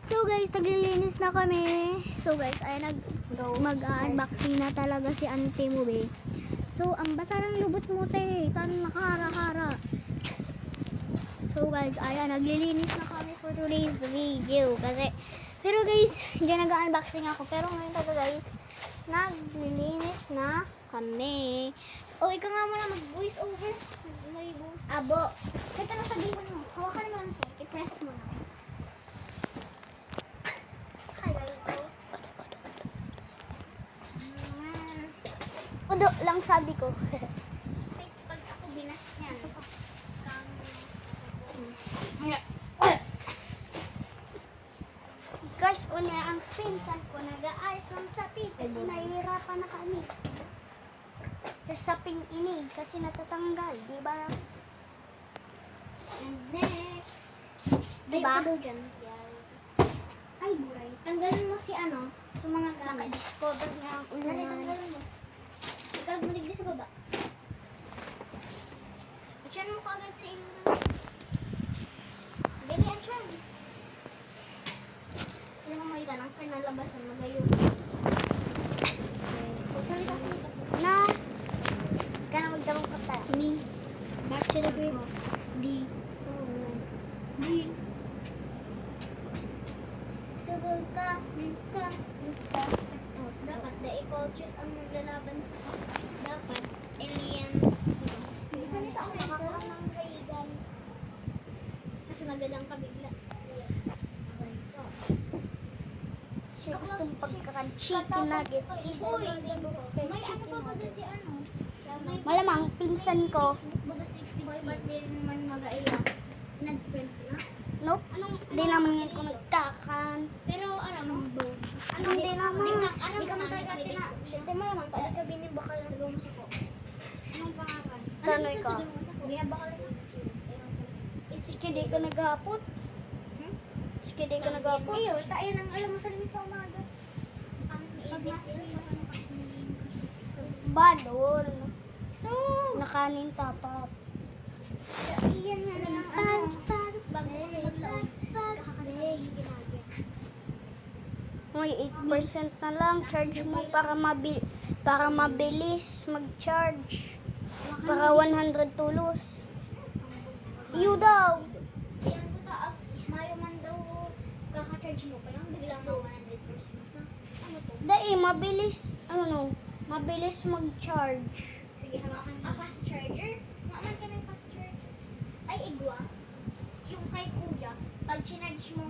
So guys, naglilinis na kami. So guys, ay mag-unboxing na talaga si auntie mo, be. So, ang basa ng lubot mo, te. Tan nakahara-hara. So guys, ayan, naglilinis na kami for today's video. Kasi, pero guys, dyan nag-unboxing ako. Pero ngayon talaga guys, naglilinis na kami. O, ikaw nga muna mag-voice over. May voice. Abo. Kahit ano sabihin mo. Hawakan mo lang. I-press mo na. Udo lang sabi ko. Guys, pag ako binas niyan. Guys, una ang pinsan ko nag-aayos ng sapi kasi nahihirapan na kami. Sa saping inig kasi natatanggal, di ba? And next, diba? Ay, buray. Tanggalin mo si ano, sa mga gamit. Discover niya ang ulungan. Tanggalin mo. Ikaw maligdi sa baba. Asyan mo kagad sa ilungan. Dili, asyan. Alam mo makita ng pinalabasan, magayon. Salita ko nito. Na, ka na magdamang kata. Me. Back to the grave. D. D. Sagal ka. Dapat cultures ang maglalaban sa dapat alien. Isa nito ang makakuha ng kaigan. Kasi magandang kabigla. Siya gustong pagkakan chicken nuggets. May ano pa ba si ano? Malamang pinsan ko. Baga 60 ba't di naman mag-aiyak? Nag-print na? Nope. Hindi naman yun ko nagkakan. Pero ano? Hindi naman. Hindi ka matalaga tina. Siyempre malamang talaga ka binibakal sa gawin sa ko. Anong pangalan? Tanoy ka. Binibakal na. Sikidi ka naghapot. Sikidi ka naghapot. Iyo, tayo nang alam mo sa limis sa umaga. Balon. So, nakanin tapap. Iyan na lang ang may 8% na lang charge mo para mabilis mag-charge. Para 100 tulos. Iyo daw. Mayo man daw kaka-charge mo pa lang biglang na 100%. Ano to? Dai mabilis mag-charge. Sige, hawakan ka. Fast charger? Maaman ka ng fast charger. Ay, igwa. Yung kay kuya, pag sinarge mo